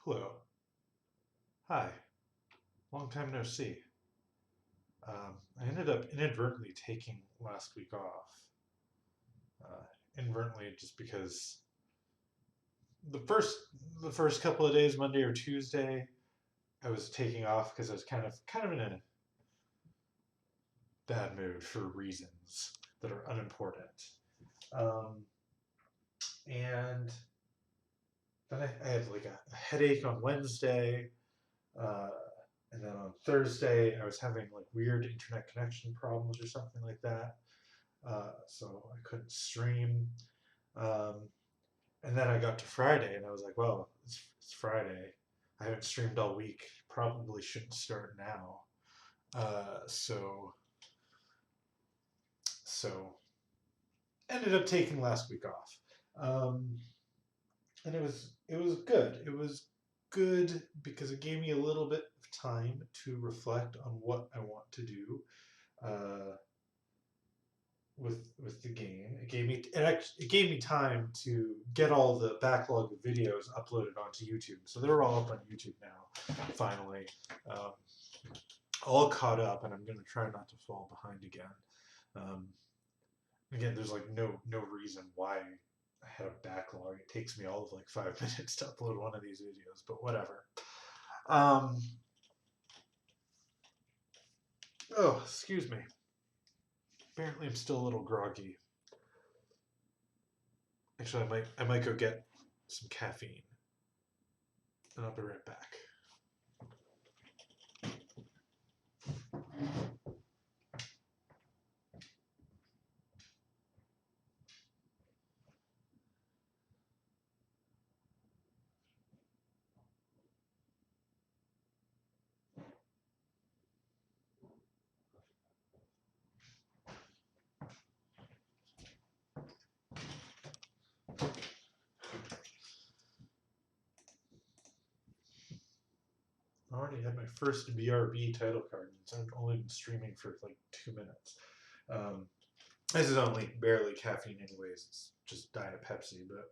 Hello. Hi. Long time no see. I ended up inadvertently taking last week off. Uh, Inadvertently, just because the first the first couple of days, Monday or Tuesday, I was taking off because I was kind of in a bad mood for reasons that are unimportant. Um, and then I had like a headache on Wednesday. Uh, and then on Thursday, I was having like weird internet connection problems or something like that. So I couldn't stream. Um, and then I got to Friday, and I was like, well, it's Friday. I haven't streamed all week. Probably shouldn't start now. So ended up taking last week off, um, and it was good. It was good because it gave me a little bit of time to reflect on what I want to do. Uh, with the game. It gave me time to get all the backlog of videos uploaded onto YouTube. So they're all up on YouTube now. Finally, um, all caught up, and I'm going to try not to fall behind again. Um, Again, there's like no reason why I had a backlog. It takes me all of like 5 minutes to upload one of these videos, but whatever. Um, oh, excuse me. Apparently, I'm still a little groggy. Actually, I might go get some caffeine, and I'll be right back. I already had my first BRB title card, and I've only been streaming for like 2 minutes. Um, this is only barely caffeine, anyways. It's just Diet Pepsi, but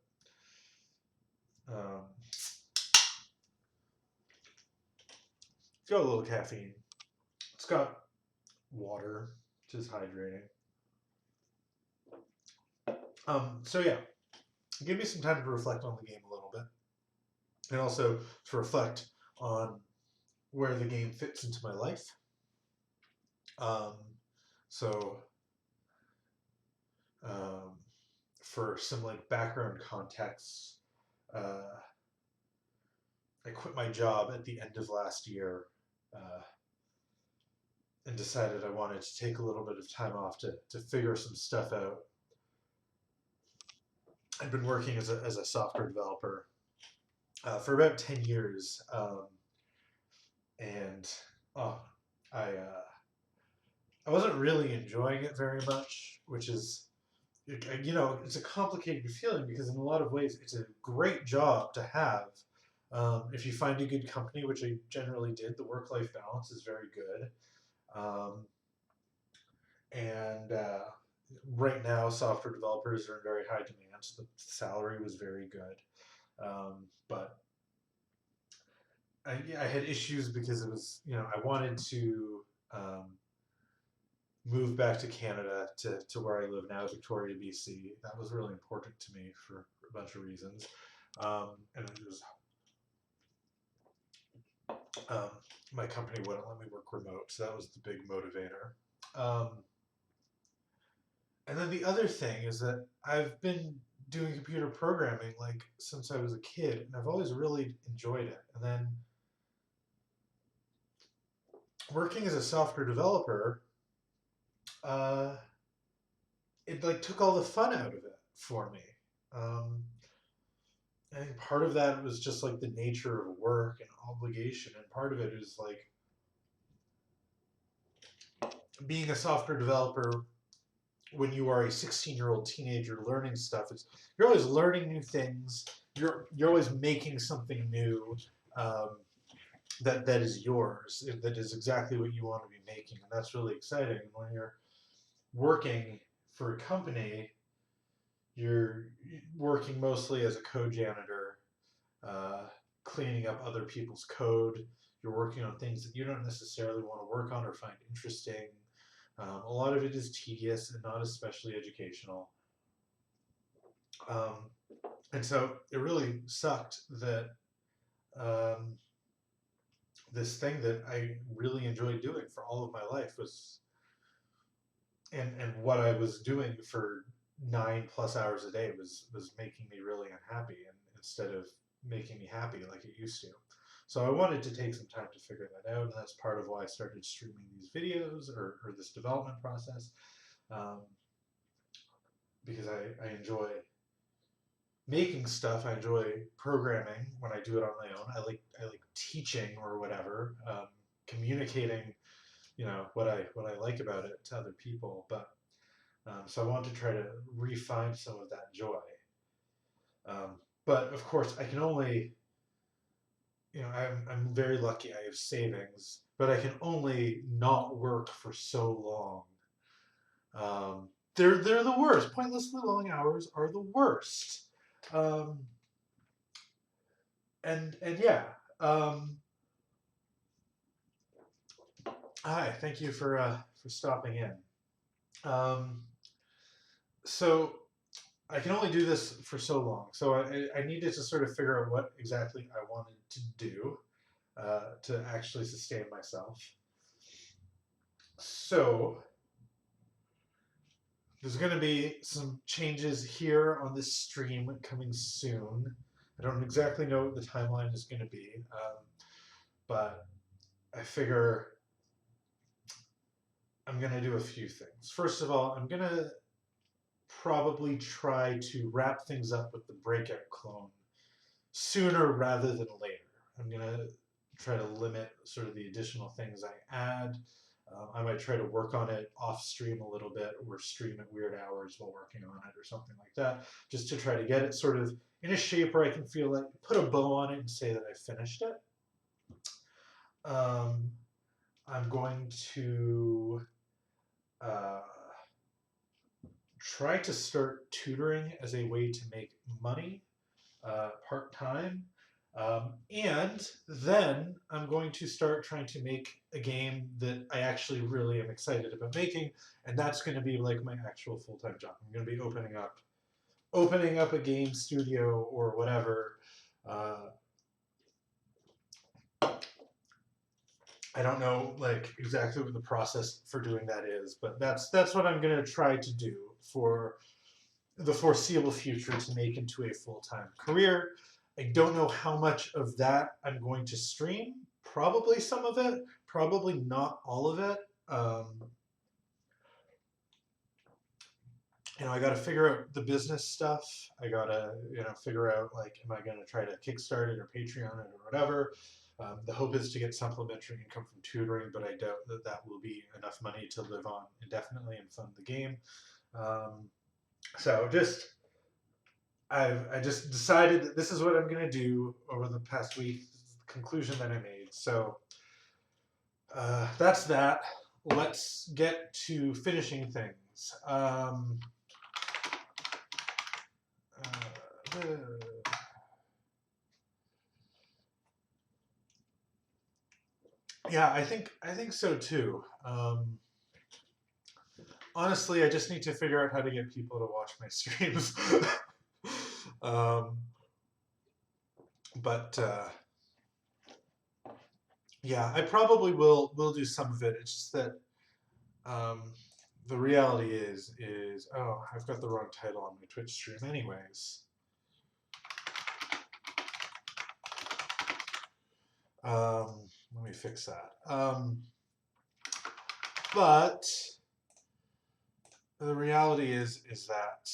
it's got a little caffeine. It's got water, which is hydrating. So yeah, give me some time to reflect on the game a little bit, and also to reflect on where the game fits into my life. Um, so um, for some like background context, uh, I quit my job at the end of last year, uh, and decided I wanted to take a little bit of time off to figure some stuff out. I've been working as a software developer for about 10 years, and oh, I wasn't really enjoying it very much, which is, it's a complicated feeling because in a lot of ways it's a great job to have. If you find a good company, which I generally did, the work-life balance is very good. Um, and right now, software developers are in very high demand, so the salary was very good. But I had issues because it was, I wanted to move back to Canada to where I live now, Victoria, BC. That was really important to me for a bunch of reasons. And it was, um, my company wouldn't let me work remote, so that was the big motivator. Um, and then the other thing is that I've been doing computer programming like since I was a kid, and I've always really enjoyed it. And then working as a software developer, uh, it like took all the fun out of it for me. Um, I think part of that was just like the nature of work and obligation, and part of it is like being a software developer when you are a 16-year-old teenager learning stuff. You're always learning new things. You're always making something new, um, that is yours. That is exactly what you want to be making, and that's really exciting. And when you're working for a company, you're working mostly as a co-janitor, uh, cleaning up other people's code. You're working on things that you don't necessarily want to work on or find interesting. A lot of it is tedious and not especially educational. Um, and so it really sucked that um, this thing that I really enjoyed doing for all of my life was, and what I was doing for 9+ hours a day was making me really unhappy, and instead of making me happy like it used to. So I wanted to take some time to figure that out, and that's part of why I started streaming these videos, or this development process, um, because I enjoy making stuff. I enjoy programming when I do it on my own. I like teaching or whatever, communicating, what I like about it to other people. But so I want to try to refine some of that joy. But of course, I can only, I'm very lucky. I have savings, but I can only not work for so long. They're the worst. Pointlessly long hours are the worst. Um, and yeah. Um, Hi, thank you for stopping in. Um, so I can only do this for so long. So I needed to sort of figure out what exactly I wanted to do to actually sustain myself. So there's going to be some changes here on this stream coming soon. I don't exactly know what the timeline is going to be, but I figure I'm going to do a few things. First of all, I'm going to probably try to wrap things up with the breakout clone sooner rather than later. I'm going to try to limit sort of the additional things I add. I might try to work on it off stream a little bit, or stream at weird hours while working on it or something like that, just to try to get it sort of in a shape where I can feel like put a bow on it and say that I finished it. I'm going to uh, try to start tutoring as a way to make money part-time. And then I'm going to start trying to make a game that I actually really am excited about making, and that's going to be like my actual full-time job. I'm going to be opening up a game studio or whatever. I don't know like exactly what the process for doing that is, but that's what I'm going to try to do for the foreseeable future, to make into a full-time career. I don't know how much of that I'm going to stream. Probably some of it, probably not all of it. I got to figure out the business stuff. I got to, figure out like, am I going to try to Kickstart it or Patreon it or whatever? The hope is to get supplementary income from tutoring, but I doubt that that will be enough money to live on indefinitely and fund the game. So I just decided that this is what I'm going to do over the past week. This is the conclusion that I made. So that's that. Let's get to finishing things. Yeah, I think so too. Honestly, I just need to figure out how to get people to watch my streams. um, but yeah, I probably will do some of it. It's just that the reality is oh, I've got the wrong title on my Twitch stream anyways. Let me fix that. But the reality is that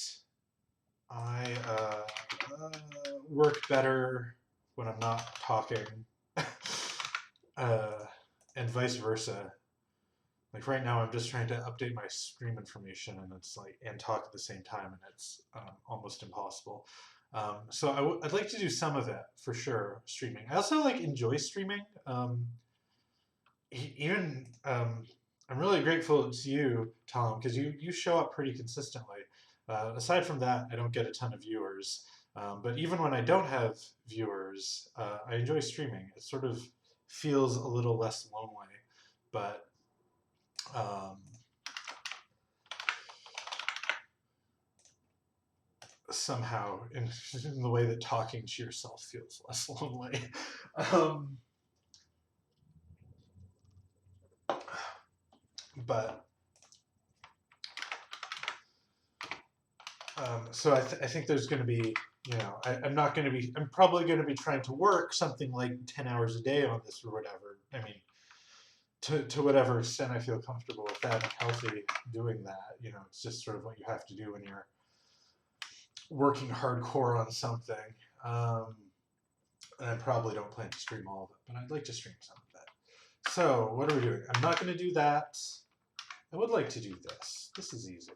I work better when I'm not talking, and vice versa. Like right now, I'm just trying to update my stream information, and it's like, and talk at the same time, and it's almost impossible. So I'd like to do some of it for sure, streaming. I also like enjoy streaming. Even I'm really grateful to you, Tom, because you show up pretty consistently. Aside from that, I don't get a ton of viewers. But even when I don't have viewers, I enjoy streaming. It sort of feels a little less lonely, but um, somehow in the way that talking to yourself feels less lonely. Um, but so I think there's going to be, I'm not going to be, I'm probably going to be trying to work something like 10 hours a day on this or whatever. I mean, to whatever extent I feel comfortable with that and healthy doing that. It's just sort of what you have to do when you're working hardcore on something. And I probably don't plan to stream all of it, but I'd like to stream some of it. So what are we doing? I'm not going to do that. I would like to do this. This is easy.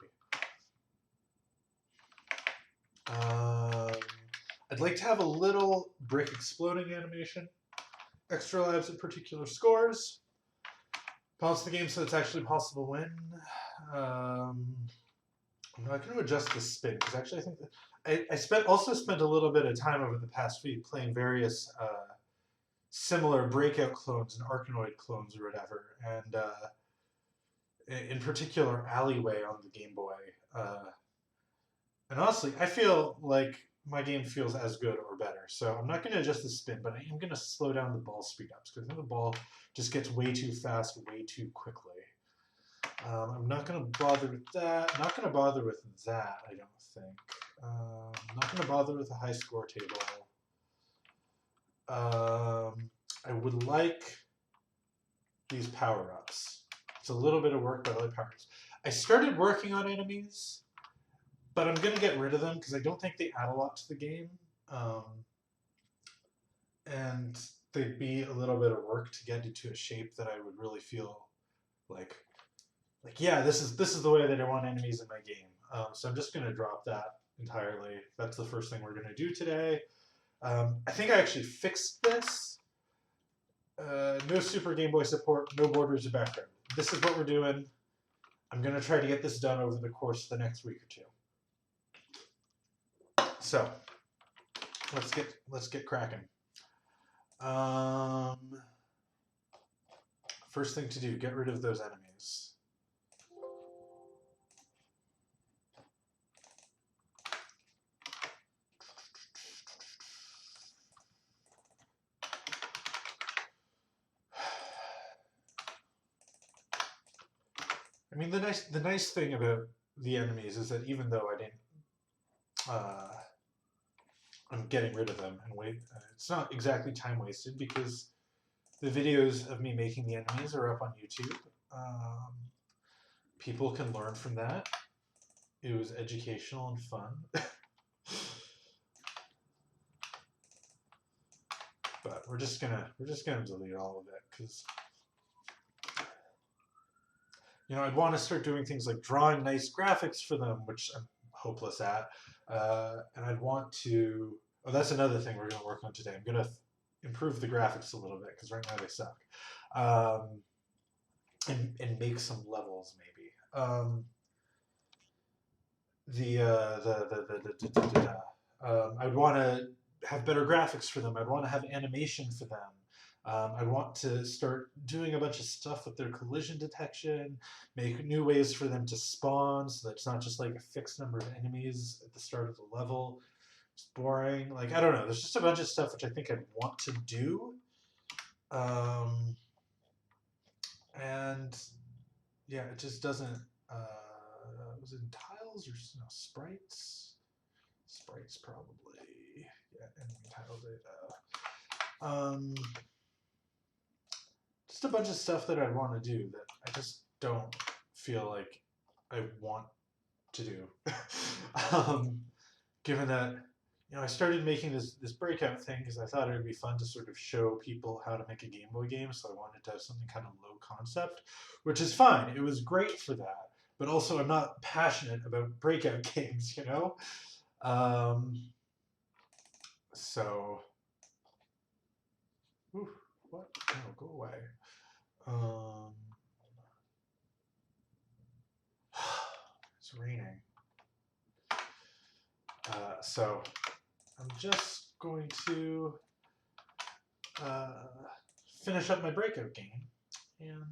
I'd like to have a little brick exploding animation. Extra lives at particular scores. Balance the game so it's actually possible to win. I'm not going to adjust the spin because actually I think that I also spent a little bit of time over the past week playing various similar breakout clones and Arkanoid clones or whatever, and in particular Alleyway on the Game Boy. And honestly, I feel like my game feels as good or better. So I'm not going to adjust the spin, but I am going to slow down the ball speed ups because I think the ball just gets way too fast way too quickly. I'm not going to bother with that. I'm not going to bother with that, I don't think. I'm not going to bother with the high score table. I would like these power-ups. It's a little bit of work, but I like power-ups. I started working on enemies, but I'm going to get rid of them because I don't think they add a lot to the game. And they'd be a little bit of work to get into a shape that I would really feel like yeah, this is the way that I want enemies in my game. So I'm just going to drop that entirely. That's the first thing we're going to do today. I think I actually fixed this. No Super Game Boy support, no borders or background. This is what we're doing. I'm going to try to get this done over the course of the next week or two. So let's get cracking. First thing to do, get rid of those enemies. I mean, the nice thing about the enemies is that even though I didn't, I'm getting rid of them and wait. It's not exactly time wasted because the videos of me making the enemies are up on YouTube. People can learn from that. It was educational and fun. But we're just gonna delete all of it because I'd want to start doing things like drawing nice graphics for them, which I'm hopeless at. And I'd want to. Oh, that's another thing we're going to work on today. I'm going to improve the graphics a little bit because right now they suck, and make some levels maybe. I'd want to have better graphics for them. I'd want to have animation for them. I want to start doing a bunch of stuff with their collision detection, make new ways for them to spawn so that it's not just like a fixed number of enemies at the start of the level. It's boring. Like, I don't know. There's just a bunch of stuff which I think I'd want to do. And yeah, it just doesn't. Was it in tiles or no, sprites? Sprites probably. Yeah, enemy tile data. Just a bunch of stuff that I want to do that I just don't feel like I want to do. Given that I started making this breakout thing because I thought it would be fun to sort of show people how to make a Game Boy game, so I wanted to have something kind of low concept, which is fine. It was great for that, but also I'm not passionate about breakout games, So, what? No, go away. It's raining. So I'm just going to finish up my breakout game, and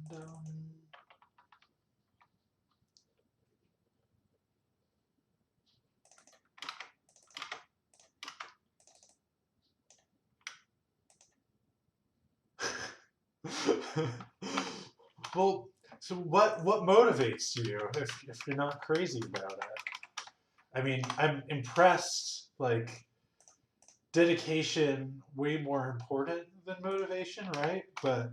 well, so what motivates you if you're not crazy about it? I mean, I'm impressed. Like, dedication way more important than motivation, right? But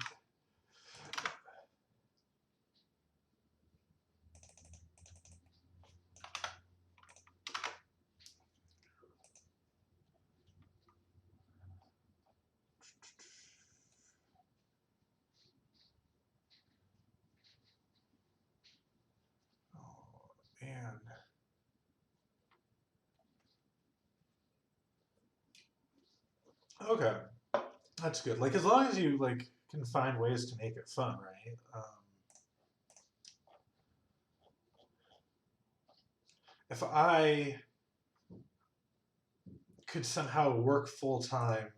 oh man, okay, that's good. Like as long as you like can find ways to make it fun, right? If I could somehow work full time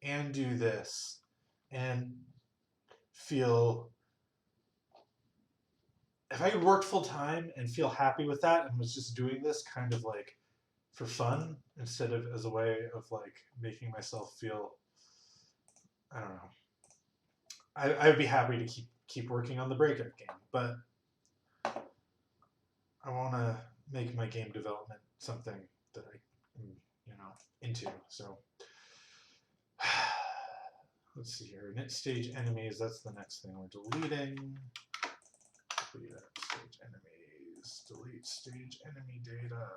and do this and feel if I could work full time and feel happy with that and was just doing this kind of like for fun instead of as a way of like making myself feel I don't know. I would be happy to keep working on the breakout game, but I want to make my game development something that I am, into. So let's see here. Init stage enemies. That's the next thing we're deleting. Delete stage enemies. Delete stage enemy data.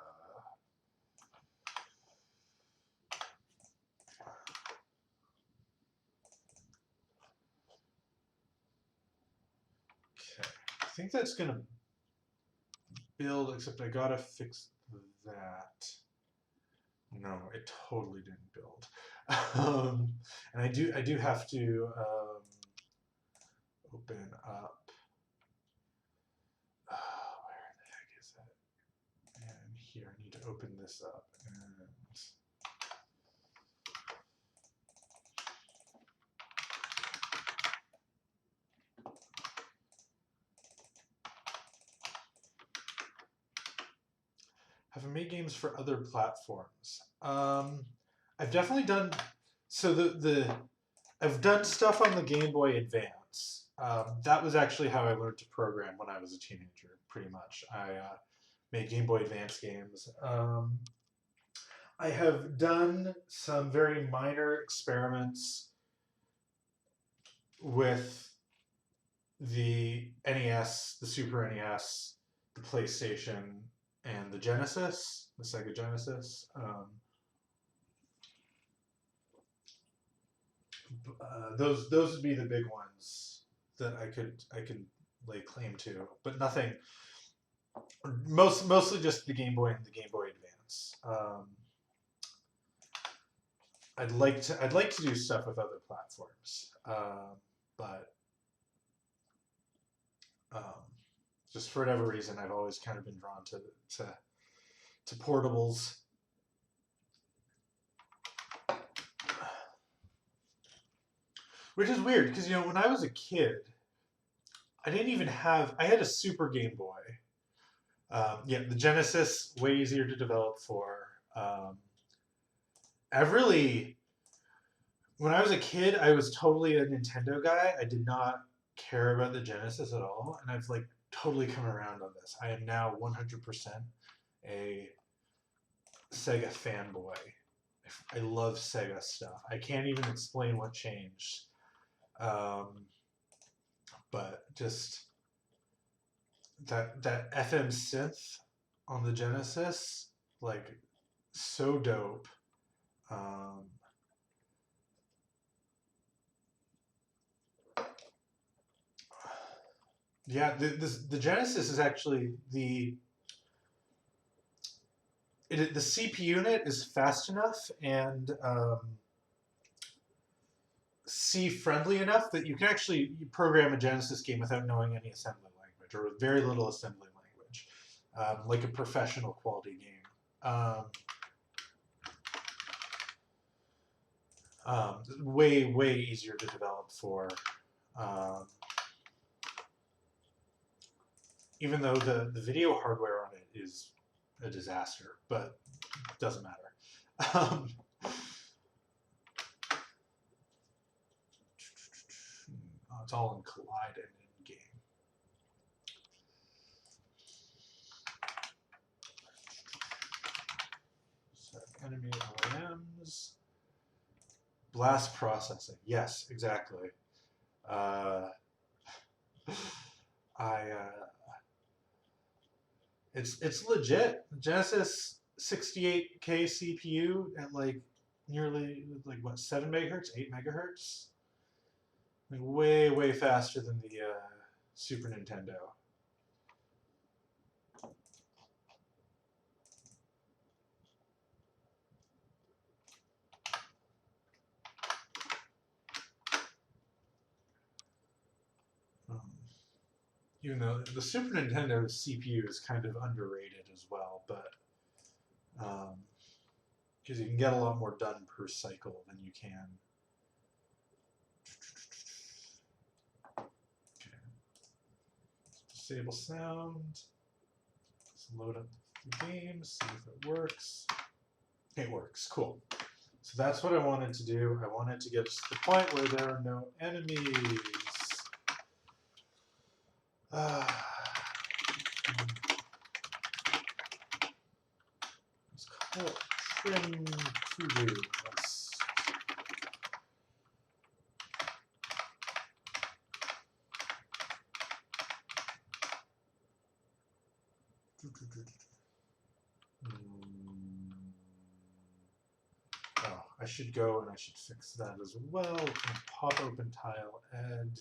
Okay. I think that's gonna build. Except I gotta fix that. No, it totally didn't build. And I do have to open up. Where the heck is it? And here I need to open this up and have I made games for other platforms? I've definitely done so. I've done stuff on the Game Boy Advance. That was actually how I learned to program when I was a teenager. Pretty much, I made Game Boy Advance games. I have done some very minor experiments with the NES, the Super NES, the PlayStation, and the Genesis, the Sega Genesis. Those would be the big ones that I could lay claim to, but nothing. Mostly just the Game Boy and the Game Boy Advance. I'd like to do stuff with other platforms, but um, just for whatever reason, I've always kind of been drawn to portables. Which is weird because when I was a kid, I didn't even have. I had a Super Game Boy. Yeah, the Genesis way easier to develop for. I've really, when I was a kid, I was totally a Nintendo guy. I did not care about the Genesis at all, and I've like totally come around on this. I am now 100% a Sega fanboy. I love Sega stuff. I can't even explain what changed. But just that FM synth on the Genesis, like so dope. Yeah, the Genesis is actually the CPU unit is fast enough and C friendly enough that you can actually program a Genesis game without knowing any assembly language or very little assembly language, like a professional quality game. Way easier to develop for. Even though the video hardware on it is a disaster, but it doesn't matter. It's all in Collide and in game. So enemy LAMs. Blast processing. Yes, exactly. It's legit. Genesis 68K CPU at like nearly like what 7 megahertz, 8 megahertz, like way faster than the Super Nintendo. Even though the Super Nintendo CPU is kind of underrated as well, but because you can get a lot more done per cycle than you can. Okay. Disable sound. Let's load up the game, see if it works. It works, cool. So that's what I wanted to do. I wanted to get to the point where there are no enemies. Let's call it trim preview. Oh, I should go and I should fix that as well. Pop open tile add.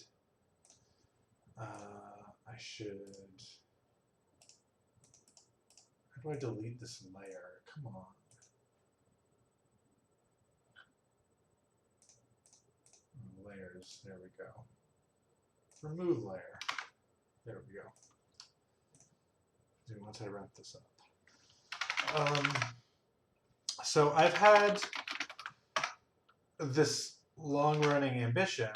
I should. How do I delete this layer? Come on. Layers. There we go. Remove layer. There we go. Once I wrap this up. So I've had this long-running ambition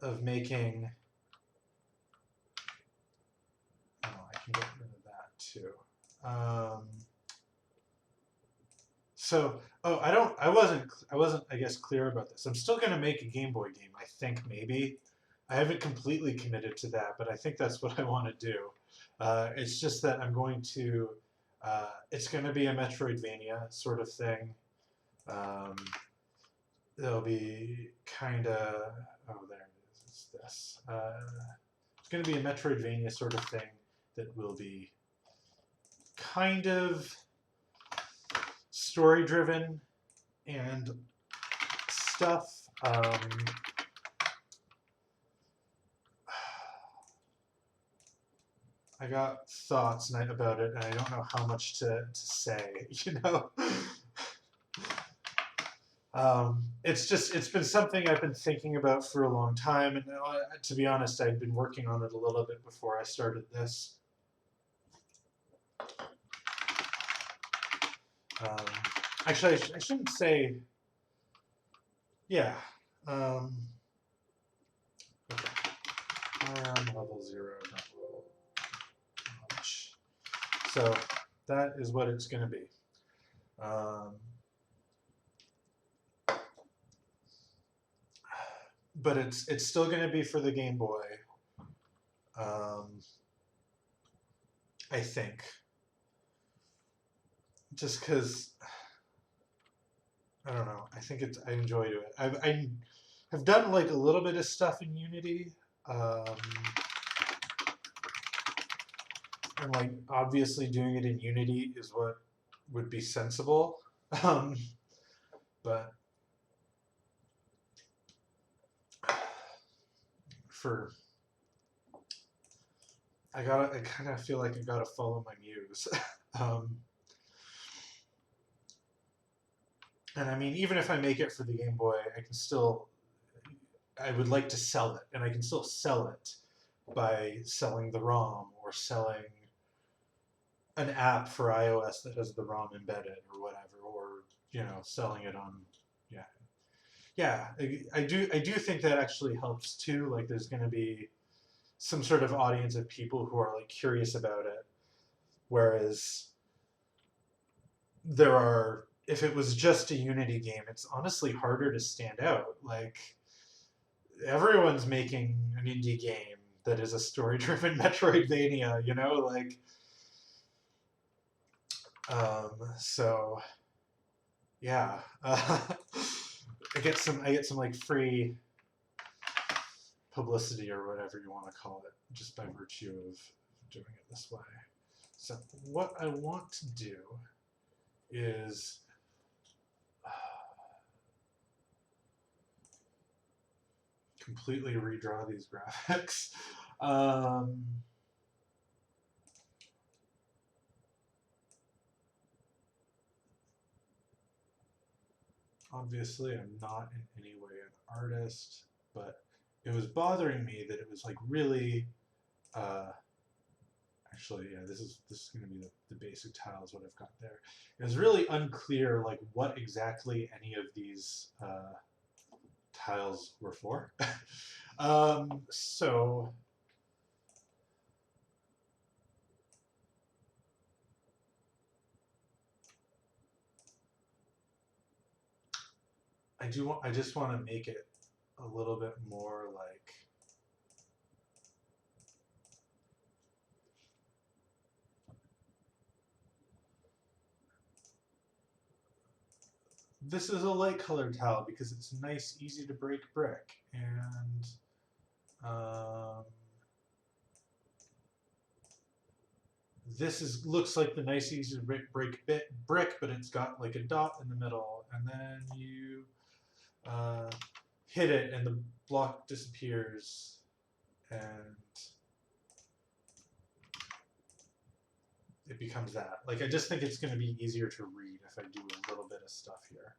of making. Oh, I can get rid of that too. I wasn't, I guess, clear about this. I'm still going to make a Game Boy game, I think, maybe. I haven't completely committed to that, but I think that's what I want to do. It's just that I'm going to, it's going to be a Metroidvania sort of thing. It'll be kind of, oh, there it is, it's this. It's going to be a Metroidvania sort of thing that will be kind of story-driven and stuff. I got thoughts about it, and I don't know how much to say, you know? It's been something I've been thinking about for a long time, and to be honest, I'd been working on it a little bit before I started this. Actually, I shouldn't say, yeah. Okay. Level 0. So that is what it's going to be. But it's still going to be for the Game Boy. I think. Just because, I don't know. I think I enjoy doing it. I've done like a little bit of stuff in Unity. And like obviously doing it in Unity is what would be sensible. But I kind of feel like I gotta follow my muse. And I mean, even if I make it for the Game Boy, I would like to sell it, and I can still sell it by selling the ROM or selling an app for iOS that has the ROM embedded or whatever, or, you know, selling it on, yeah. Yeah, I do think that actually helps too. Like, there's going to be some sort of audience of people who are like curious about it, whereas there are, if it was just a Unity game, it's honestly harder to stand out. Like, everyone's making an indie game that is a story-driven Metroidvania, you know, like, so yeah, I get some like free publicity or whatever you want to call it, just by virtue of doing it this way. So what I want to do is completely redraw these graphics. Um, Obviously, I'm not in any way an artist, but it was bothering me that it was like really. Actually, yeah, this is going to be the basic tiles. What I've got there. It was really unclear like what exactly any of these tiles were for. So I just want to make it a little bit more like this is a light colored tile because it's nice, easy to break brick, and um, this is looks like the nice, easy to break brick, but it's got like a dot in the middle, and then you uh, hit it, and the block disappears, and it becomes that. Like, I just think it's going to be easier to read if I do a little bit of stuff here.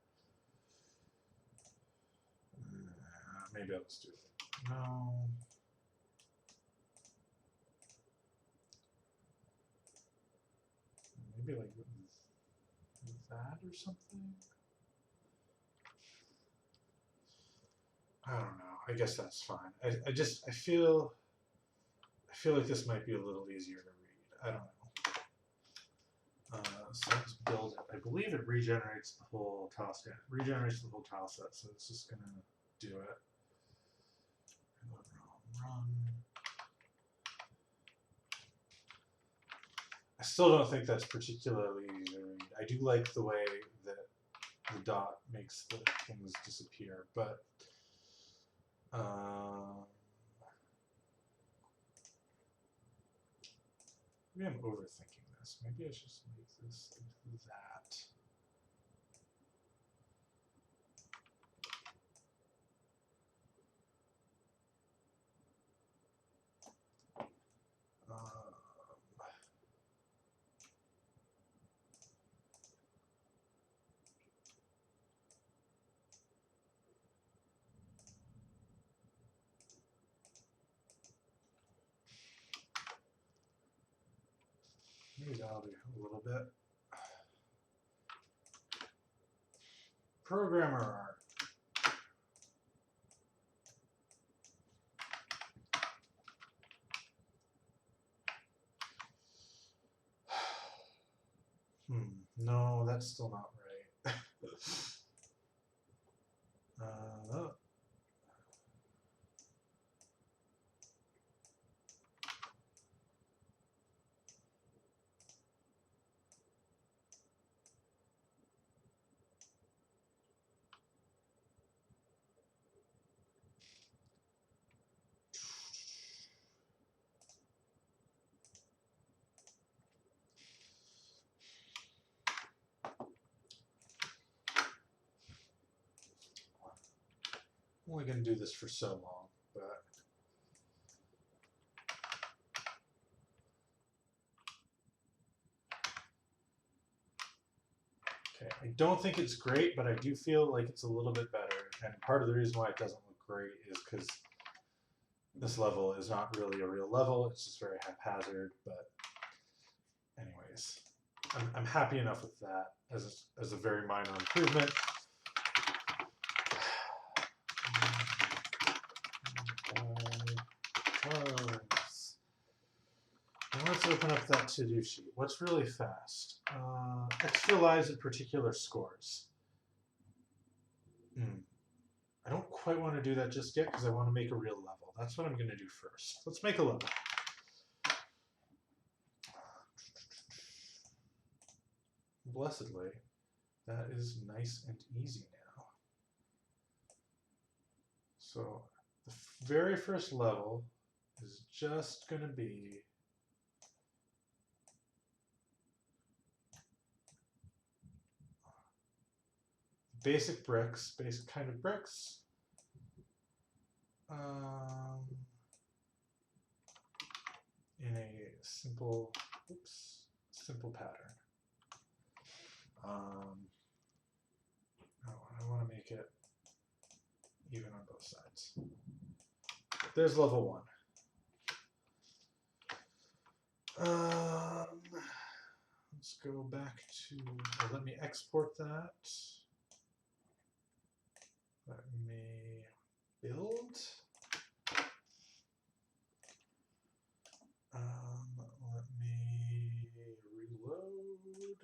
Maybe I'll just do it. No. Maybe like that or something. I don't know. I guess that's fine. I feel like this might be a little easier to read. I don't know. So let's build it. I believe it regenerates the whole tile set. Regenerates the whole tile set. So it's just gonna do it. Run. I still don't think that's particularly easy to read. I do like the way that the dot makes the things disappear, but maybe I'm overthinking this. Maybe I should just make this into that. Maybe that'll be a little bit. Programmer art. No, that's still not right. Oh. I'm only going to do this for so long, but okay. I don't think it's great, but I do feel like it's a little bit better. And part of the reason why it doesn't look great is because this level is not really a real level. It's just very haphazard. But anyways, I'm happy enough with that as a very minor improvement. close. And let's open up that to-do sheet. What's really fast? Extra lives at particular scores. I don't quite want to do that just yet because I want to make a real level. That's what I'm going to do first. Let's make a level. Blessedly, that is nice and easy now. So the very first level is just going to be basic bricks, basic kind of bricks. In a simple, simple pattern. I want to make it even on both sides. There's level 1. Let's go back to, let me export that. Let me build. Let me reload.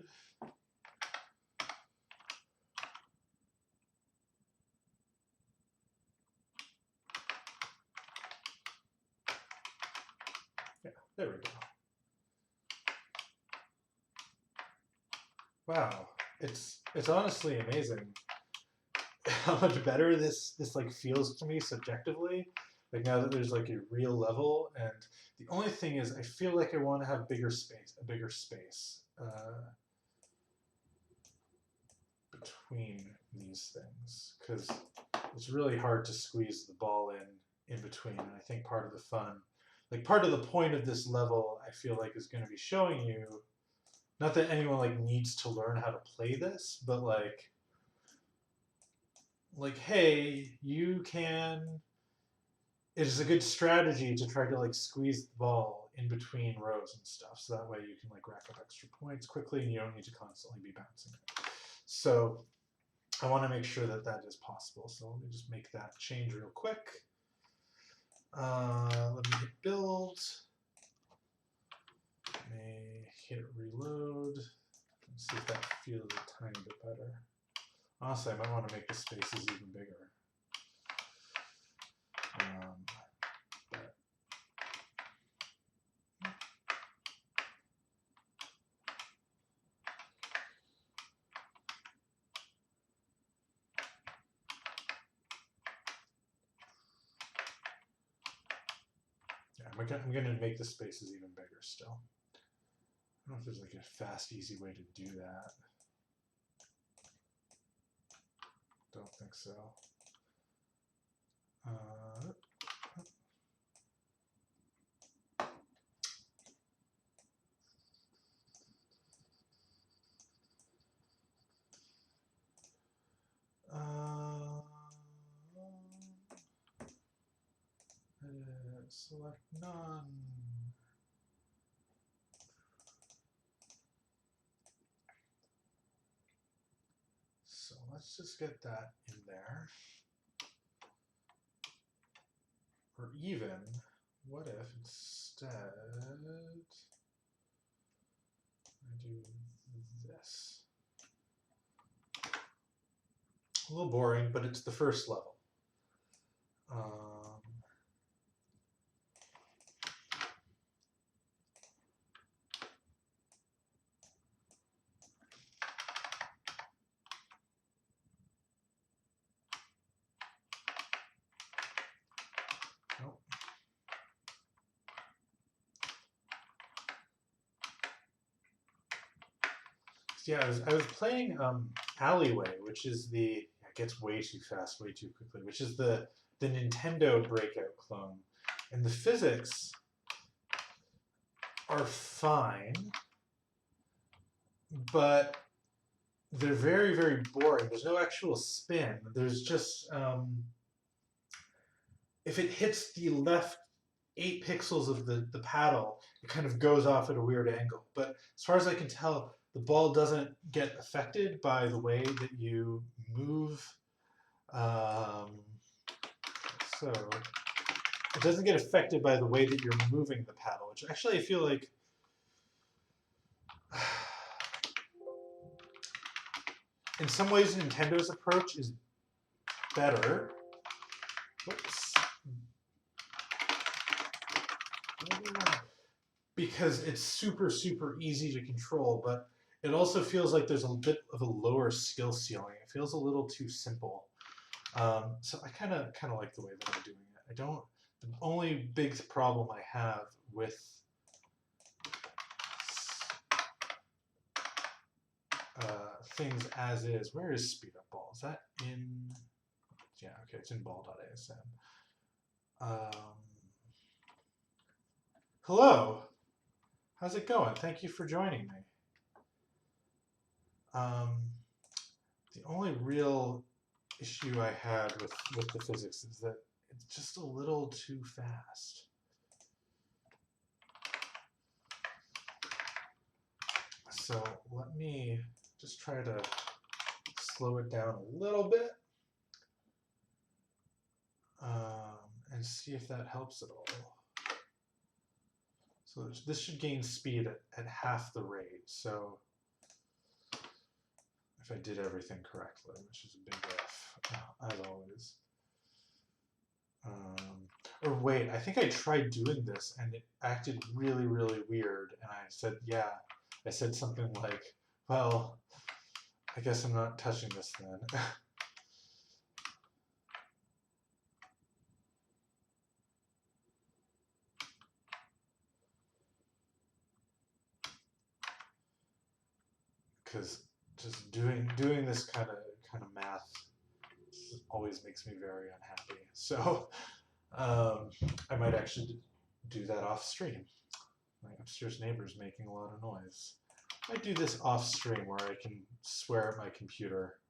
Yeah, there we go. Wow, it's honestly amazing how much better this like feels to me subjectively. Like now that there's like a real level, and the only thing is I feel like I want to have a bigger space between these things, because it's really hard to squeeze the ball in between. And I think part of the fun, like part of the point of this level, I feel like is going to be showing you, not that anyone like needs to learn how to play this, but like hey, you can. It is a good strategy to try to like squeeze the ball in between rows and stuff, so that way you can like rack up extra points quickly, and you don't need to constantly be bouncing it. So I want to make sure that that is possible. So let me just make that change real quick. Let me hit build. Let me hit reload. Let's see if that feels a tiny bit better. Honestly, I might want to make the spaces even bigger. I'm going to make the spaces even bigger still. I don't know if there's like a fast, easy way to do that. Don't think so. Select none. So let's just get that in there. Or even, what if instead I do this? A little boring, but it's the first level. Yeah, I was playing Alleyway, which is it gets way too fast, way too quickly, which is the Nintendo Breakout clone. And the physics are fine, but they're very, very boring. There's no actual spin. There's just, if it hits the left 8 pixels of the paddle, it kind of goes off at a weird angle. But as far as I can tell, the ball doesn't get affected by the way that you move. So it doesn't get affected by the way that you're moving the paddle, which actually I feel like in some ways Nintendo's approach is better. Whoops. Because it's super, super easy to control, but it also feels like there's a bit of a lower skill ceiling. It feels a little too simple. So I kind of like the way that I'm doing it. I don't. The only big problem I have with things as is. Where is speed up ball? Is that in? Yeah, okay, it's in ball.asm. Hello. How's it going? Thank you for joining me. The only real issue I had with the physics is that it's just a little too fast. So let me just try to slow it down a little bit and see if that helps at all. So this should gain speed at half the rate. So if I did everything correctly, which is a big if, as always. Or wait, I think I tried doing this and it acted really, really weird. And I said, yeah, I said something like, well, I guess I'm not touching this then. Because just doing this kind of math always makes me very unhappy. So I might actually do that off stream. My upstairs neighbor's making a lot of noise. I do this off stream where I can swear at my computer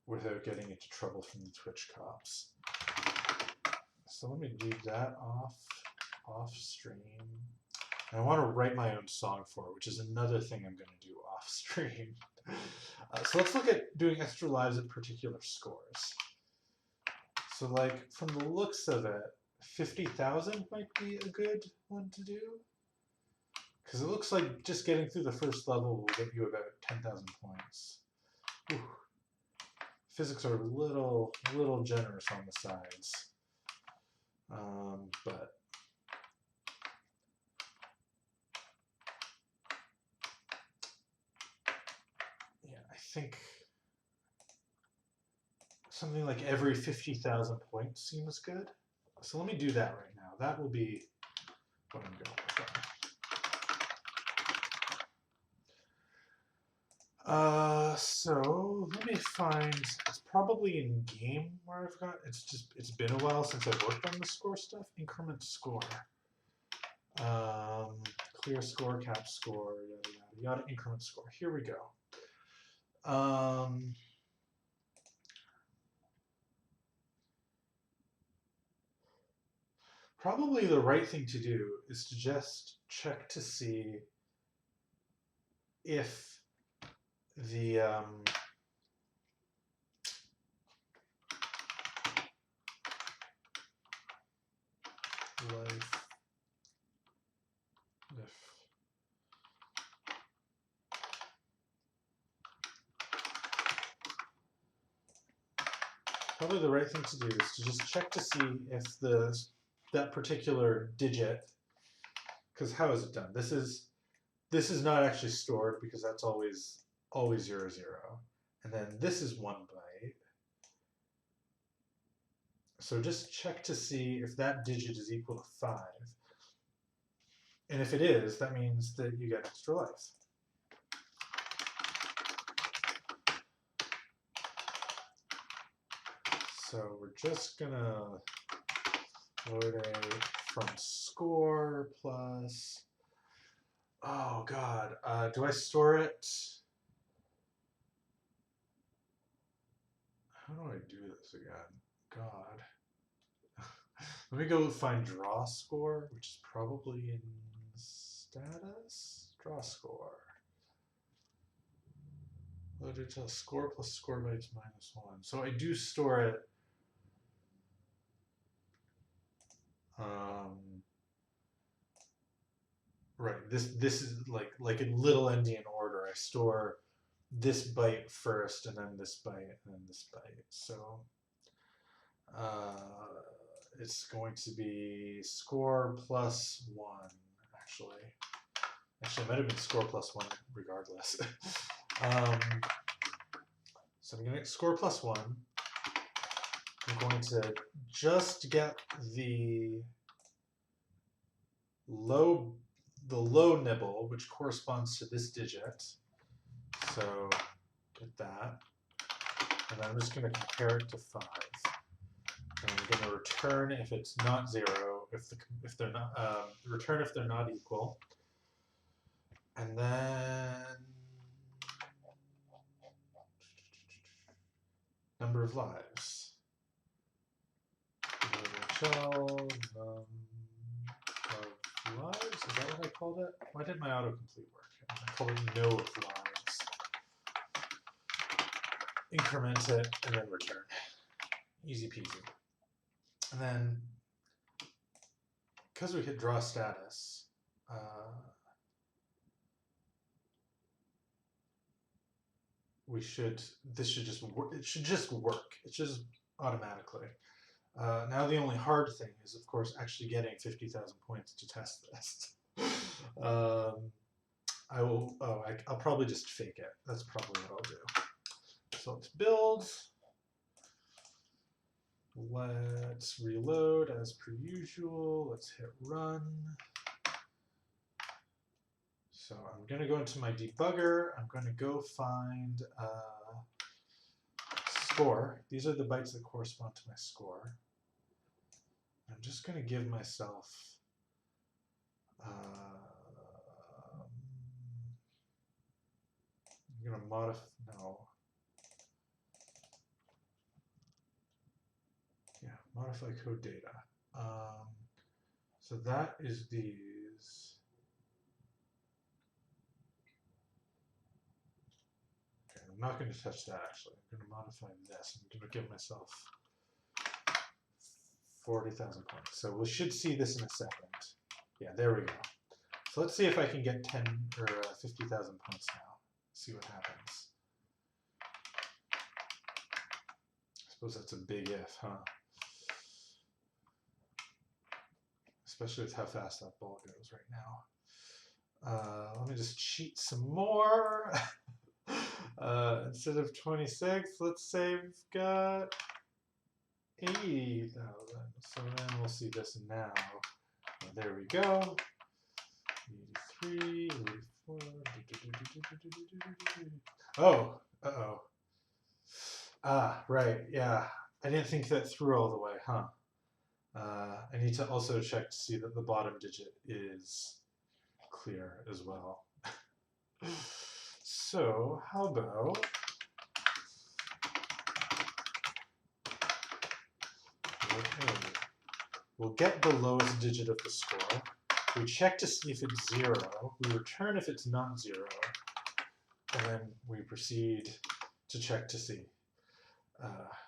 without getting into trouble from the Twitch cops. So let me do that off stream. And I want to write my own song for it, which is another thing I'm going to do off stream. So let's look at doing extra lives at particular scores. So like from the looks of it, 50,000 might be a good one to do. Because it looks like just getting through the first level will get you about 10,000 points. Whew. Physics are a little generous on the sides. But yeah, I think something like every 50,000 points seems good. So let me do that right now. That will be what I'm going with. So let me find, it's probably in game where I've got, it's been a while since I've worked on the score stuff. Increment score. Clear score, cap score, yada, yada, yada, increment score. Here we go. Probably the right thing to do is to just check to see if the probably the right thing to do is to just check to see if that particular digit, because how is it done? This is not actually stored because that's always 0, 0. And then this is 1 byte. So just check to see if that digit is equal to 5. And if it is, that means that you get extra life. So we're just gonna load a from score plus, oh God, do I store it? How do I do this again? God. Let me go find draw score, which is probably in status. Draw score. Loaded to score plus score bytes -1. So I do store it right. This is like in little endian order. I store this byte first, and then this byte, and then this byte. So uh, it's going to be score plus one, actually. Actually, it might have been score plus one regardless. um, so I'm going to score plus one. I'm going to just get the low nibble, which corresponds to this digit. So get that. And then I'm just going to compare it to 5. And I'm going to return if it's not 0, if they're not return if they're not equal. And then number of lives. Shell of lives. Is that what I called it? Why did my autocomplete work? I called it no of lives. Increment it and then return. Easy peasy. And then, because we hit draw status, this should just work. It should just work. It's just automatically. Now the only hard thing is, of course, actually getting 50,000 points to test this. I'll probably just fake it. That's probably what I'll do. So let's build. Let's reload as per usual. Let's hit run. So I'm going to go into my debugger. I'm going to go find score. These are the bytes that correspond to my score. I'm just going to give myself I'm going to modify, no. Yeah, modify code data. So that is these. Okay, I'm not going to touch that actually. I'm going to modify this. I'm going to give myself 40,000 points. So we should see this in a second. Yeah, there we go. So let's see if I can get 10 or 50,000 points now. See what happens. I suppose that's a big if, huh? Especially with how fast that ball goes right now. Let me just cheat some more. Instead of 26, let's say we've got 80,000. So then we'll see this now. There we go. 83, 84. Oh, uh-oh. Ah, right, yeah. I didn't think that through all the way, huh? I need to also check to see that the bottom digit is clear as well. So how about we'll get the lowest digit of the score. We check to see if it's 0. We return if it's not 0. And then we proceed to check to see.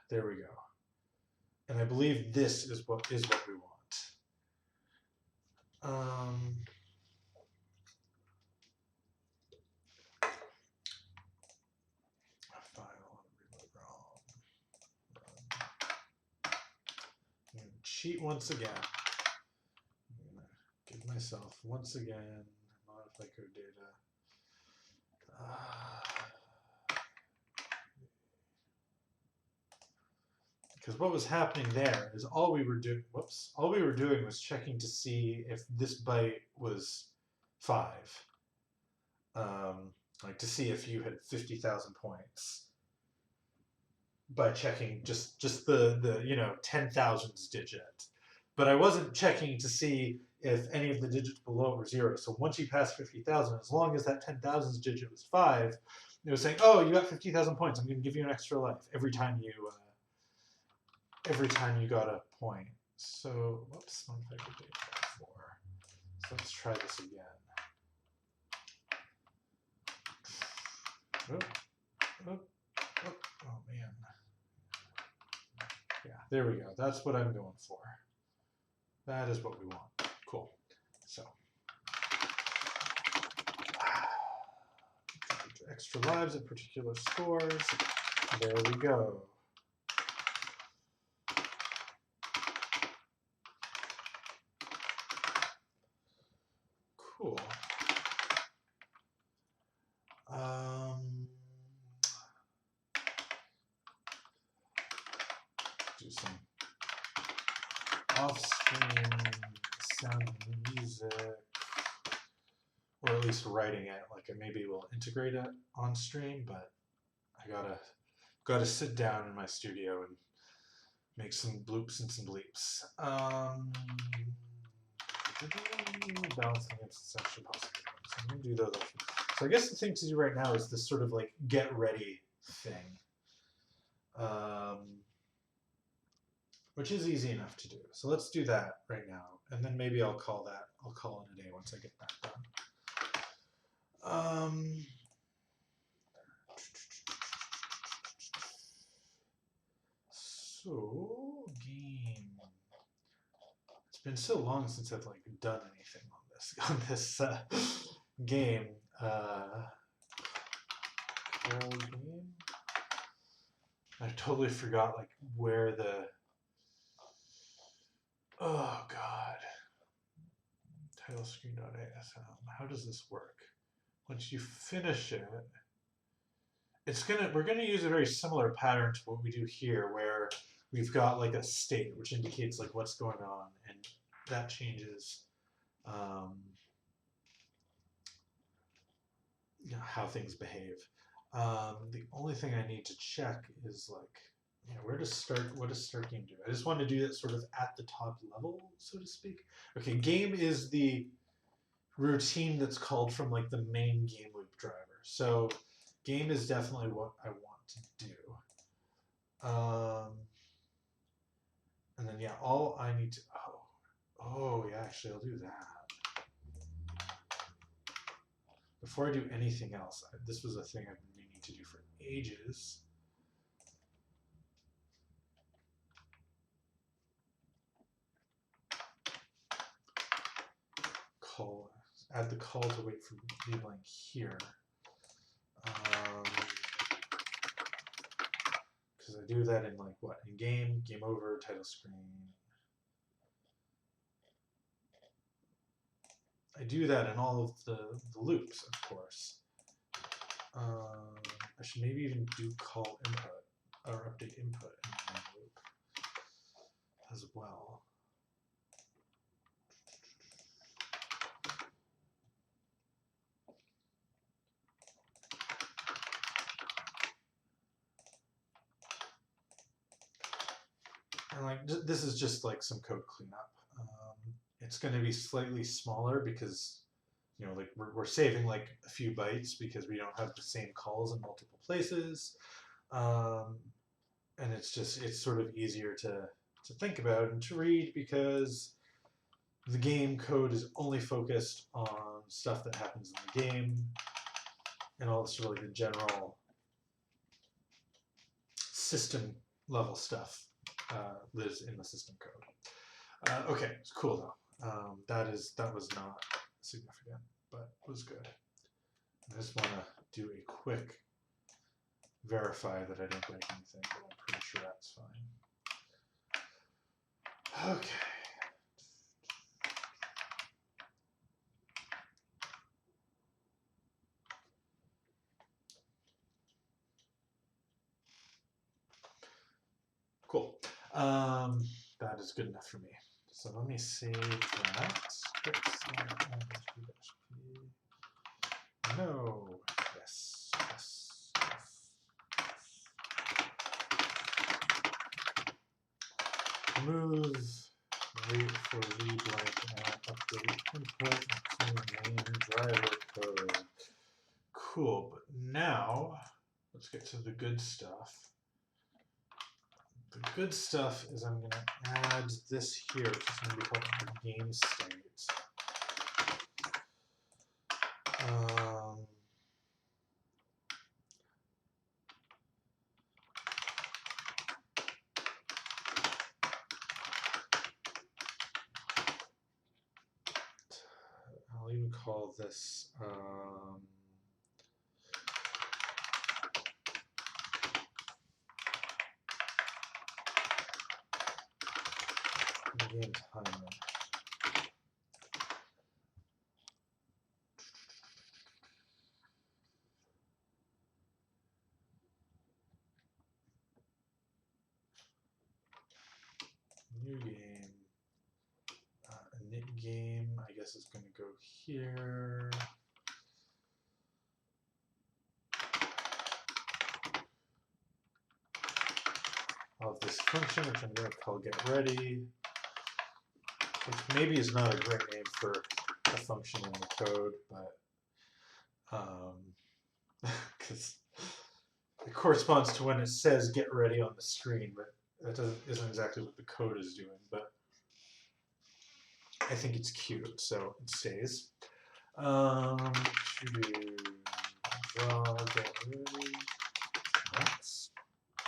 There we go. And I believe this is what we want. File, reload ROM. I'm going to cheat once again. I'm going to give myself once again modify code data. Because what was happening there is all we were doing was checking to see if this byte was 5. Like to see if you had 50,000 points by checking just the 10,000s digit. But I wasn't checking to see if any of the digits below were 0. So once you pass 50,000, as long as that 10,000s digit was 5, it was saying, oh, you got 50,000 points. I'm going to give you an extra life every time you got a point. So, whoops, modify code data 4. So let's try this again. Oh man. Yeah, there we go. That's what I'm going for. That is what we want. Cool. So extra lives at particular scores. There we go. Cool. Do some off-screen sound music, or at least writing it. Like maybe we'll integrate it on stream, but I gotta sit down in my studio and make some bloops and some bleeps. Balancing against essentially possible. So I'm gonna do those. So I guess the thing to do right now is this sort of like get ready thing, which is easy enough to do. So let's do that right now, and then maybe I'll call it a day once I get that done. So game. It's been so long since I've like done anything on this game. Game. I totally forgot like where the. Oh God. Title screen.asm. How does this work? Once you finish it, we're gonna use a very similar pattern to what we do here, where we've got like a state which indicates like what's going on, and that changes how things behave. The only thing I need to check is like, what does start game do? I just want to do that sort of at the top level, so to speak. Okay, game is the routine that's called from like the main game loop driver. So game is definitely what I want to do. And then yeah, all I need to, yeah, actually I'll do that. Before I do anything else, this was a thing I've been meaning to do for ages. Add the call to wait for labeling here. Because I do that in like what? In game over, title screen. I do that in all of the loops, of course. I should maybe even do call input or update input in the main loop as well. And like this is just like some code cleanup. It's going to be slightly smaller because like we're saving like a few bytes because we don't have the same calls in multiple places, and it's sort of easier to think about and to read because the game code is only focused on stuff that happens in the game, and all this really the general system level stuff lives in the system code. Okay, it's cool though. That was not significant, but it was good. I just want to do a quick verify that I don't break anything, but I'm pretty sure that's fine. Okay. Cool. That is good enough for me. So let me save that. No. Yes. Move. Wait for read blank and update input to main driver code. Cool. But now let's get to the good stuff. The good stuff is I'm going to add this here, which is going to be called the game state. I'll even call this game timer. New game. A knit game, I guess it's going to go here. I'll have this function, which I'm going to call get ready, which maybe is not a great name for a function in the code, but because it corresponds to when it says get ready on the screen, but that isn't exactly what the code is doing. But I think it's cute, so it stays. To draw get ready. Next.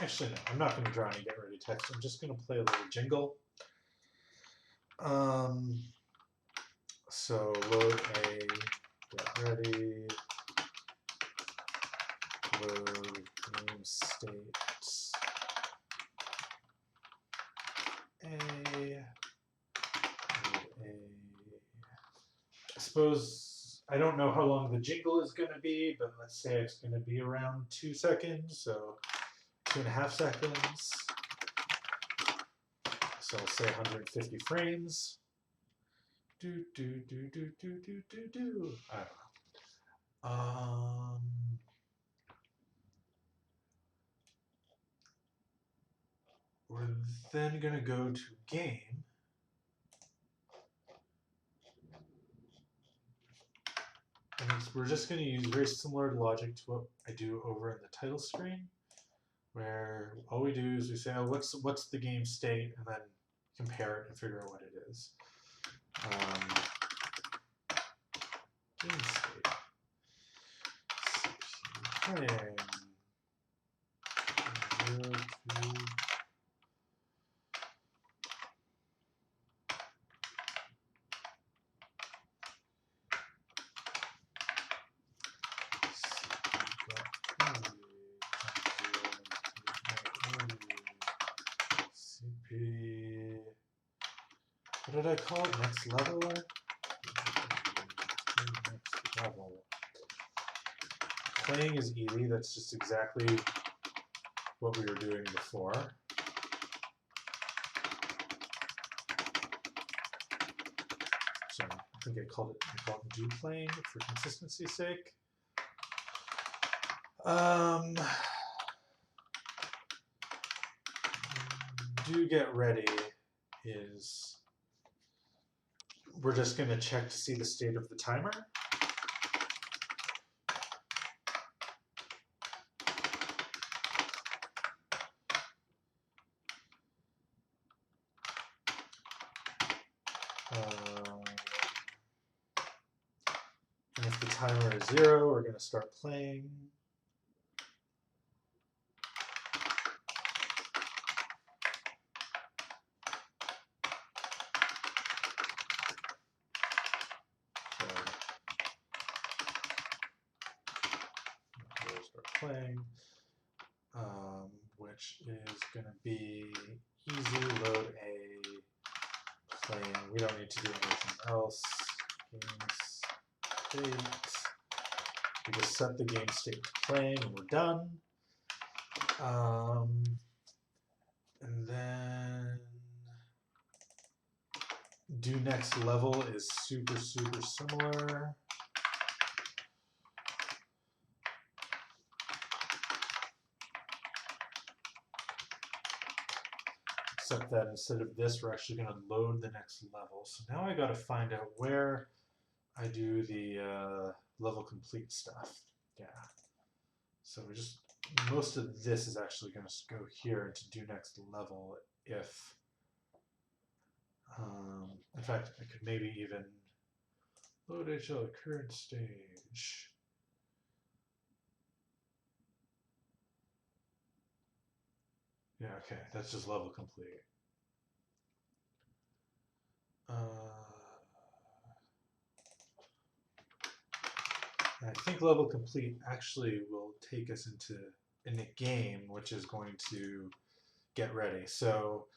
Actually, no, I'm not going to draw any get ready text. I'm just going to play a little jingle. So load a get ready, load game states a. I suppose I don't know how long the jingle is going to be, but let's say it's going to be around 2 seconds, so 2.5 seconds. So I'll say 150 frames. Do do do do do do do do. I don't know. We're then going to go to game. And we're just going to use very similar logic to what I do over in the title screen, where all we do is we say, oh, what's the game state, and then compare it and figure out what it is. Game state. CPU playing. 0, 2. What did I call it? Next level? Next level. Playing is easy. That's just exactly what we were doing before. So I think I called it do playing for consistency's sake. Do get ready is we're just going to check to see the state of the timer. And if the timer is 0, we're going to start playing. Playing, which is going to be easy, load a playing. We don't need to do anything else. Game state. We just set the game state to playing and we're done. And then do next level is super similar. Except that instead of this, we're actually going to load the next level. So now I got to find out where I do the level complete stuff. Yeah. So we just, most of this is actually going to go here to do next level if, in fact, I could maybe even load HL current stage. Yeah, okay, that's just level complete. I think level complete actually will take us into in the game, which is going to get ready. So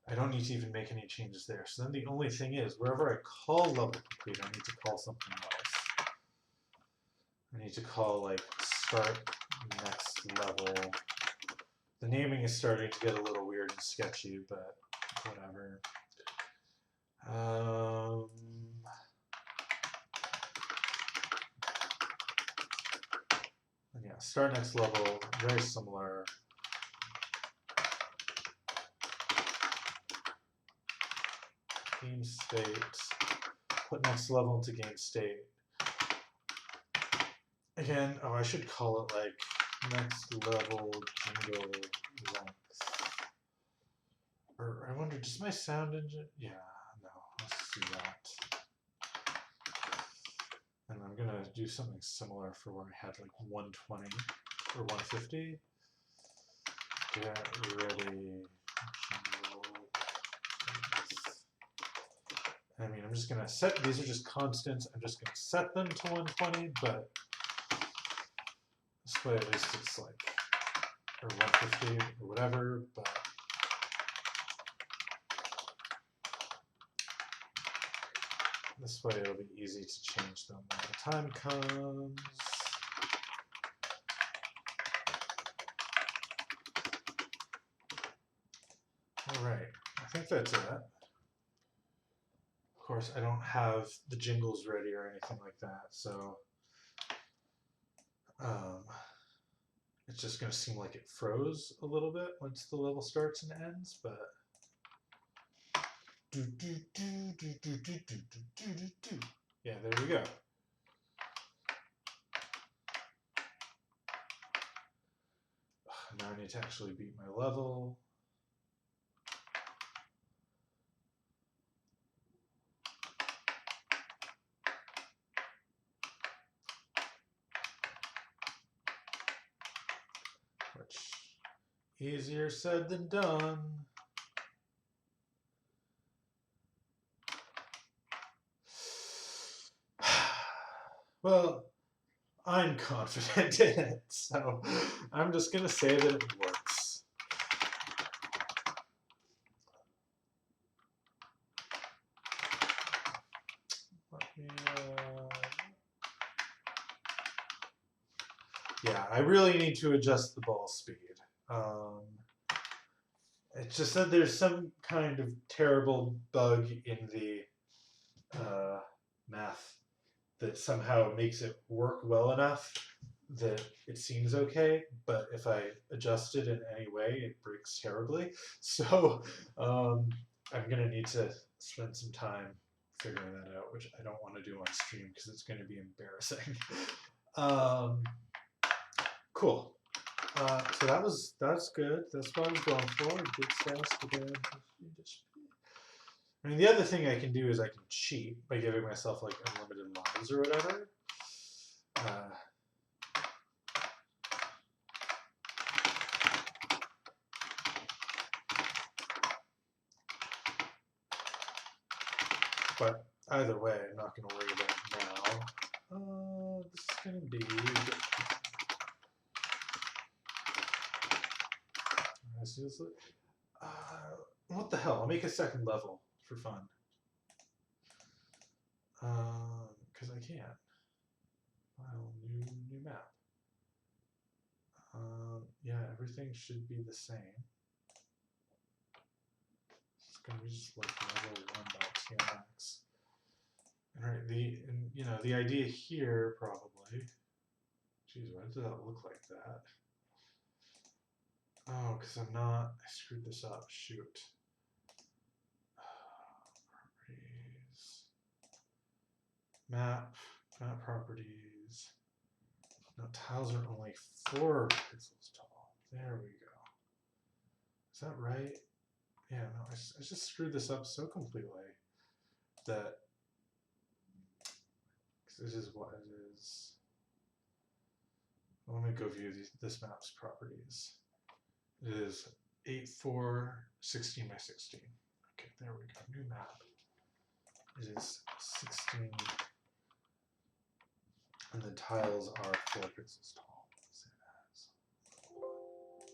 I don't need to even make any changes there. So then the only thing is, wherever I call level complete, I need to call something else. I need to call like start next level. The naming is starting to get a little weird and sketchy, but whatever. And yeah, start next level, very similar. Game state, put next level into game state. Again, oh, I should call it like next level jingle length. Or I wonder, does my sound engine? Yeah, no, let's do that. And I'm gonna do something similar for where I had like 120 or 150. Get ready. I mean, I'm just gonna set, these are just constants. I'm just gonna set them to 120, but this way at least it's like, or 150 or whatever, but this way it'll be easy to change them when the time comes. All right, I think that's it. Of course, I don't have the jingles ready or anything like that, so it's just going to seem like it froze a little bit once the level starts and ends, but yeah, there we go. Now I need to actually beat my level. Which, easier said than done. Well, I'm confident in it, so I'm just going to say that it works. Let me, yeah, I really need to adjust the ball speed. It's just that there's some kind of terrible bug in the math that somehow makes it work well enough that it seems okay, but if I adjust it in any way, it breaks terribly. So I'm gonna need to spend some time figuring that out, which I don't want to do on stream because it's going to be embarrassing. Cool. So that's good. That's what I was going for. Good stats to good. I mean, the other thing I can do is I can cheat by giving myself like unlimited lives or whatever. But either way, I'm not going to worry about it now. This is going to be... what the hell? I'll make a second level for fun. Because I can. File, new map. Yeah, everything should be the same. It's going to be just like level 1.tmx. All right, the idea here probably. Geez, why does that look like that? Oh, because I'm not. I screwed this up. Shoot. Properties. Map properties. Now tiles are only 4 pixels tall. There we go. Is that right? Yeah, no, I just screwed this up so completely that this is what it is. Let me go view this map's properties. It is 8:4, 16 by 16. Okay, there we go. New map. It is 16, and the tiles are 4 pixels tall. Say that.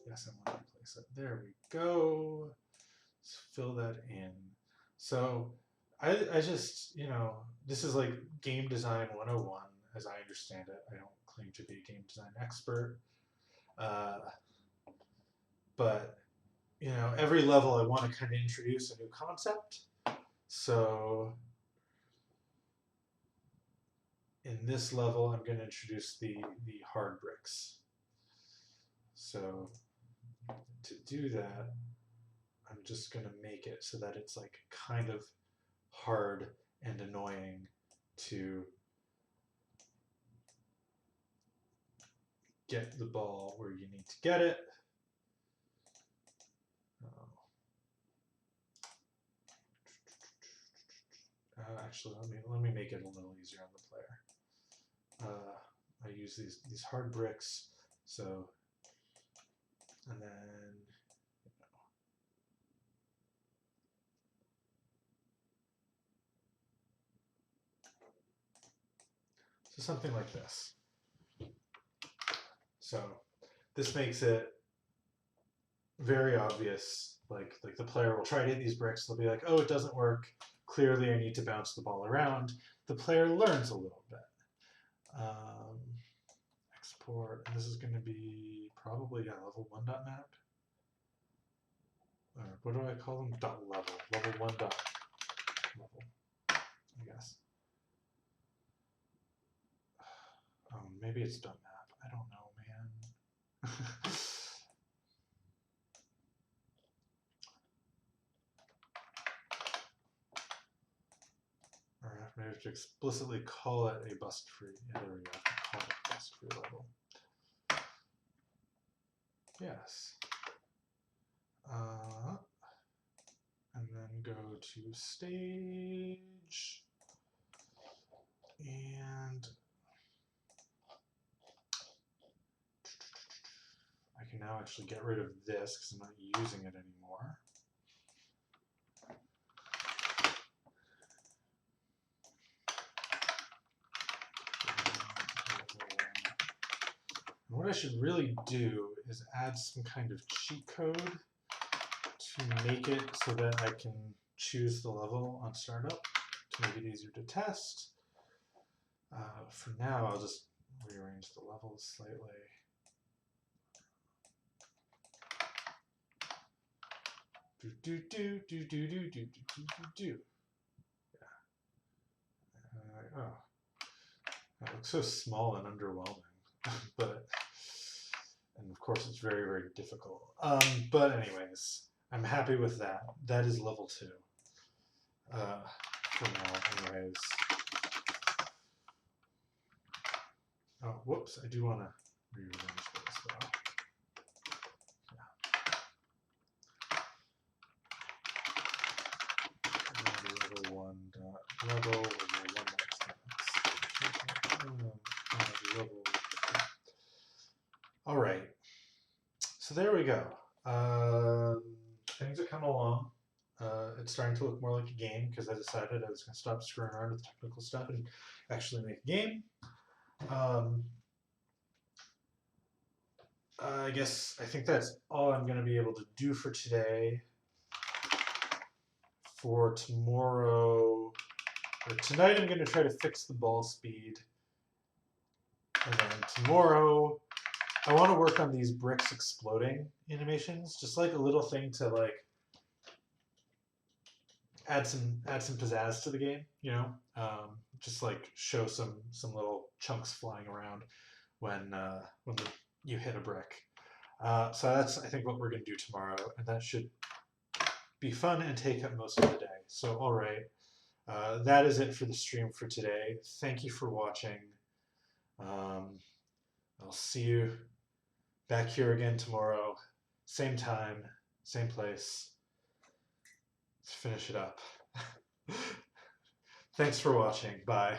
Yes, I want to place it. There we go. Let's fill that in. So I just, this is like game design 101 as I understand it. I don't claim to be a game design expert. Uh, but, every level I want to kind of introduce a new concept. So in this level, I'm going to introduce the hard bricks. So to do that, I'm just going to make it so that it's like kind of hard and annoying to get the ball where you need to get it. Actually, let me make it a little easier on the player. I use these hard bricks, so, and then, so something like this. So this makes it very obvious. Like the player will try to hit these bricks. They'll be like, oh, it doesn't work. Clearly, I need to bounce the ball around. The player learns a little bit. Export, and this is going to be probably level 1.map. Or what do I call them? Dot level. Level 1 dot level, I guess. Maybe it's dot map. I don't know, man. Or maybe I have to explicitly call it a bust free. Yeah, there we go. Call it bust free level. Yes. And then go to stage. And I can now actually get rid of this because I'm not using it anymore. And what I should really do is add some kind of cheat code to make it so that I can choose the level on startup to make it easier to test. For now, I'll just rearrange the levels slightly. Yeah. Oh, that looks so small and underwhelming, but and of course it's very, very difficult. But anyways, I'm happy with that. That is level 2. For now, anyways. Oh, whoops! I do want to rearrange this though. Level 1 dot level 1 level. All right, so there we go. Things are coming along. It's starting to look more like a game because I decided I was going to stop screwing around with technical stuff and actually make a game. I think that's all I'm going to be able to do for today. For tomorrow, or tonight, I'm going to try to fix the ball speed. And then tomorrow, I want to work on these bricks exploding animations, just like a little thing to like add some pizzazz to the game, just like show some little chunks flying around when you hit a brick. So that's I think what we're going to do tomorrow, and that should be fun and take up most of the day. So all right, that is it for the stream for today. Thank you for watching. I'll see you back here again tomorrow, same time, same place. Let's finish it up. Thanks for watching. Bye.